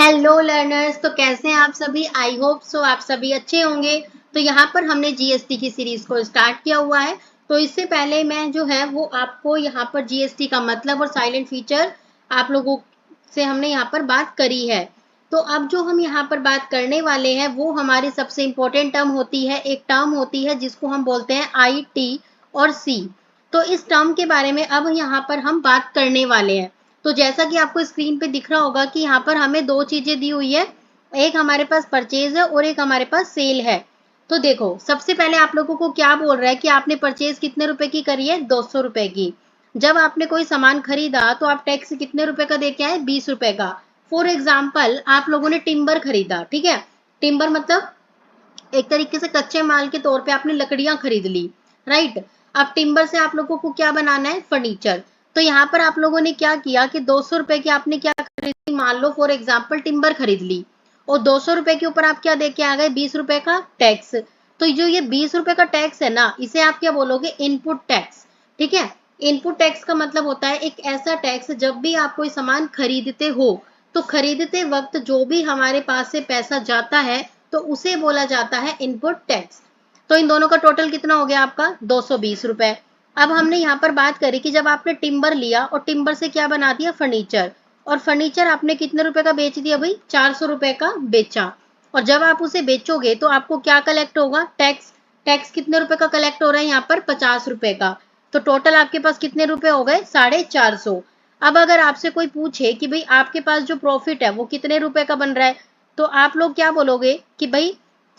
Hello learners, तो कैसे हैं आप सभी। आई होप सो आप सभी अच्छे होंगे। तो यहाँ पर हमने जीएसटी की सीरीज को स्टार्ट किया हुआ है। तो इससे पहले मैं जो है वो आपको यहाँ पर जीएसटी का मतलब और साइलेंट फीचर आप लोगों से हमने यहाँ पर बात करी है। तो अब जो हम यहाँ पर बात करने वाले हैं वो हमारी सबसे इम्पोर्टेंट टर्म होती है। एक टर्म होती है जिसको हम बोलते हैं IT और C। तो इस टर्म के बारे में अब यहाँ पर हम बात करने वाले हैं। तो जैसा कि आपको स्क्रीन पे दिख रहा होगा कि यहाँ पर हमें दो चीजें दी हुई है, एक हमारे पास परचेज है और एक हमारे पास सेल है। तो देखो, सबसे पहले आप लोगों को क्या बोल रहा है कि आपने परचेज कितने रुपए की करी है, 200 रुपए की। जब आपने कोई सामान खरीदा तो आप टैक्स कितने रुपए का देके आए, 20 रुपए का। फॉर एग्जाम्पल, आप लोगों ने टिम्बर खरीदा, ठीक है। टिम्बर मतलब एक तरीके से कच्चे माल के तौर पे आपने लकड़ियां खरीद ली, राइट। अब टिम्बर से आप लोगों को क्या बनाना है, फर्नीचर। तो यहाँ पर आप लोगों ने क्या किया कि 200 रुपए की आपने क्या खरीदी, मान लो फॉर एग्जाम्पल टिम्बर खरीद ली, और 200 रुपए के ऊपर आप क्या दे के आ गए, 20 रुपए का टैक्स। तो जो ये 20 रुपए का टैक्स है ना, इसे आप क्या बोलोगे, इनपुट टैक्स, ठीक है। इनपुट टैक्स का मतलब होता है एक ऐसा टैक्स जब भी आप कोई सामान खरीदते हो तो खरीदते वक्त जो भी हमारे पास से पैसा जाता है तो उसे बोला जाता है इनपुट टैक्स। तो इन दोनों का टोटल कितना हो गया आपका, 220 रुपए। अब हमने यहाँ पर बात करी कि जब आपने टिम्बर लिया और टिम्बर से क्या बना दिया, फर्नीचर। और फर्नीचर आपने कितने रुपए का बेच दिया भाई, 400 रुपए का बेचा। और जब आप उसे बेचोगे तो आपको क्या कलेक्ट होगा, टैक्स। टैक्स कितने रुपए का कलेक्ट हो रहा है यहाँ पर, 50 रुपए का। तो टोटल आपके पास कितने रुपए हो गए, 450। अब अगर आपसे कोई पूछे कि भाई आपके पास जो प्रॉफिट है वो कितने रुपए का बन रहा है, तो आप लोग क्या बोलोगे कि भाई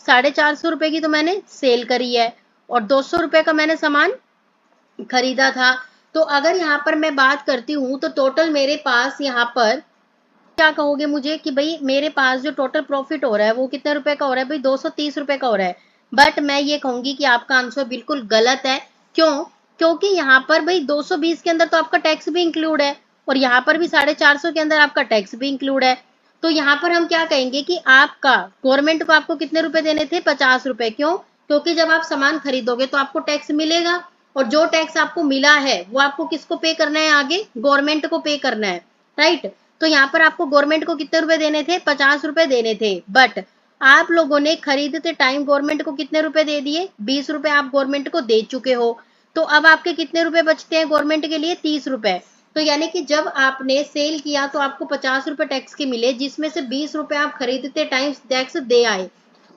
450 रुपए की तो मैंने सेल करी है और 200 रुपए का मैंने सामान खरीदा था। तो अगर यहाँ पर मैं बात करती हूँ तो टोटल मेरे पास यहाँ पर क्या कहोगे मुझे कि भाई मेरे पास जो टोटल प्रॉफिट हो रहा है वो कितने रुपए का हो रहा है भाई, 230 रुपए का हो रहा है। बट मैं ये कहूंगी कि आपका आंसर बिल्कुल गलत है। क्यों? क्योंकि यहाँ पर भाई 220 के अंदर तो आपका टैक्स भी इंक्लूड है और यहाँ पर भी 450 के अंदर आपका टैक्स भी इंक्लूड है। तो यहाँ पर हम क्या कहेंगे कि आपका गवर्नमेंट को आपको कितने रुपए देने थे, 50 रुपए। क्यों? क्योंकि जब आप सामान खरीदोगे तो आपको टैक्स मिलेगा और जो टैक्स आपको मिला है वो आपको किसको पे करना है, आगे गवर्नमेंट को पे करना है, राइट। तो यहाँ पर आपको गवर्नमेंट को कितने रुपए देने थे, 50 रुपए देने थे। बट आप लोगों ने खरीदते टाइम गवर्नमेंट को कितने रुपए दे दिए, 20 रुपए आप गवर्नमेंट को दे चुके हो। तो अब आपके कितने रुपए बचते हैं गवर्नमेंट के लिए, 30 रुपए। तो यानी कि जब आपने सेल किया तो आपको 50 रुपए टैक्स के मिले, जिसमें से 20 रुपए आप खरीदते टाइम टैक्स दे आए।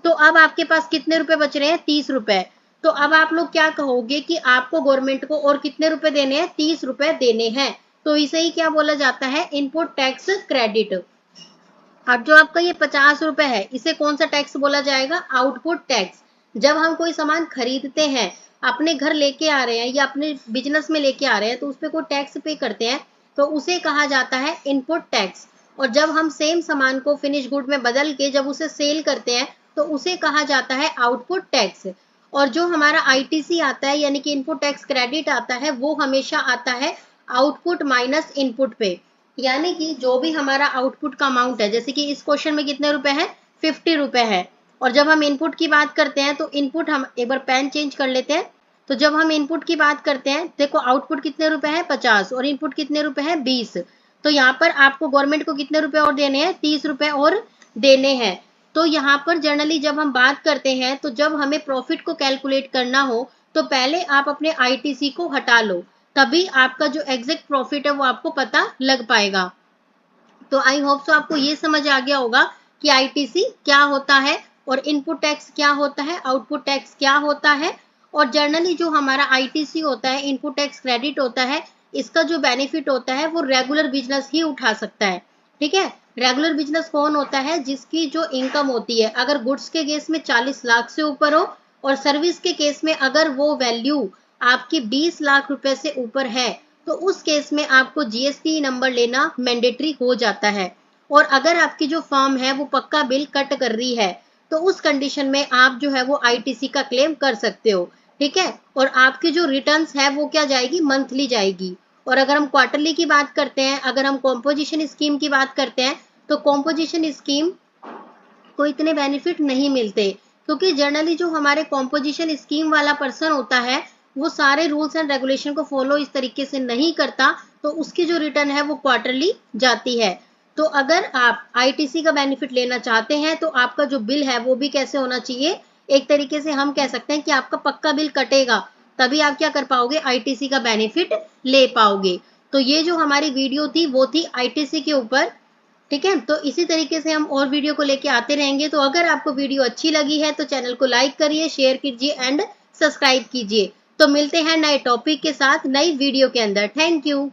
तो अब आपके पास कितने रुपए बच रहे हैं, 30 रुपए। तो अब आप लोग क्या कहोगे कि आपको गवर्नमेंट को और कितने रुपए देने हैं, 30 रुपए देने हैं। तो इसे ही क्या बोला जाता है, इनपुट टैक्स क्रेडिट। अब जो आपका ये 50 रुपए है इसे कौन सा टैक्स बोला जाएगा, आउटपुट टैक्स। जब हम कोई सामान खरीदते हैं, अपने घर लेके आ रहे हैं या अपने बिजनेस में लेके आ रहे हैं तो उस पर कोई टैक्स पे करते हैं तो उसे कहा जाता है इनपुट टैक्स। और जब हम सेम सामान को फिनिश गुड में बदल के जब उसे सेल करते हैं तो उसे कहा जाता है आउटपुट टैक्स। और जो हमारा आईटीसी आता है यानी कि इनपुट टैक्स क्रेडिट आता है वो हमेशा आता है आउटपुट माइनस इनपुट पे। यानी कि जो भी हमारा आउटपुट का अमाउंट है, जैसे कि इस क्वेश्चन में कितने रुपए है, 50 रुपए है। और जब हम इनपुट की बात करते हैं तो इनपुट, हम एक बार पेन चेंज कर लेते हैं। तो जब हम इनपुट की बात करते हैं, देखो आउटपुट कितने रुपए है, 50, और इनपुट कितने रुपए है, 20। तो यहाँ पर आपको गवर्नमेंट को कितने रुपए और देने हैं, 30 रुपए और देने हैं। तो यहाँ पर जनरली जब हम बात करते हैं तो जब हमें प्रॉफिट को कैलकुलेट करना हो तो पहले आप अपने आईटीसी को हटा लो, तभी आपका जो एग्जैक्ट प्रॉफिट है वो आपको पता लग पाएगा। तो आई होप सो आपको ये समझ आ गया होगा कि आईटीसी क्या होता है और इनपुट टैक्स क्या होता है, आउटपुट टैक्स क्या होता है। और जनरली जो हमारा आईटीसी होता है, इनपुट टैक्स क्रेडिट होता है, इसका जो बेनिफिट होता है वो रेगुलर बिजनेस ही उठा सकता है, ठीक है। रेगुलर बिजनेस कौन होता है, जिसकी जो इनकम होती है अगर गुड्स के केस में 40 लाख से ऊपर हो और सर्विस के केस में अगर वो वैल्यू आपकी 20 लाख रुपए से ऊपर है तो उस केस में आपको जीएसटी नंबर लेना मैंडेटरी हो जाता है। और अगर आपकी जो फर्म है वो पक्का बिल कट कर रही है तो उस कंडीशन में आप जो है वो आईटीसी का क्लेम कर सकते हो, ठीक है। और आपकी जो रिटर्न्स है वो क्या जाएगी, मंथली जाएगी। और अगर हम क्वार्टरली की बात करते हैं, अगर हम कॉम्पोजिशन स्कीम की बात करते हैं तो कॉम्पोजिशन स्कीम को इतने बेनिफिट नहीं मिलते, क्योंकि जनरली जो हमारे कॉम्पोजिशन स्कीम वाला पर्सन होता है वो सारे रूल्स एंड रेगुलेशन को फॉलो इस तरीके से नहीं करता, तो उसकी जो रिटर्न है वो क्वार्टरली जाती है। तो अगर आप आईटीसी का बेनिफिट लेना चाहते हैं तो आपका जो बिल है वो भी कैसे होना चाहिए, एक तरीके से हम कह सकते हैं कि आपका पक्का बिल कटेगा, तभी आप क्या कर पाओगे, आईटीसी का बेनिफिट ले पाओगे। तो ये जो हमारी वीडियो थी वो थी आईटीसी के ऊपर। ठीक है, तो इसी तरीके से हम और वीडियो को लेके आते रहेंगे। तो अगर आपको वीडियो अच्छी लगी है तो चैनल को लाइक करिए, शेयर कीजिए एंड सब्सक्राइब कीजिए। तो मिलते हैं नए टॉपिक के साथ नई वीडियो के अंदर। Thank you.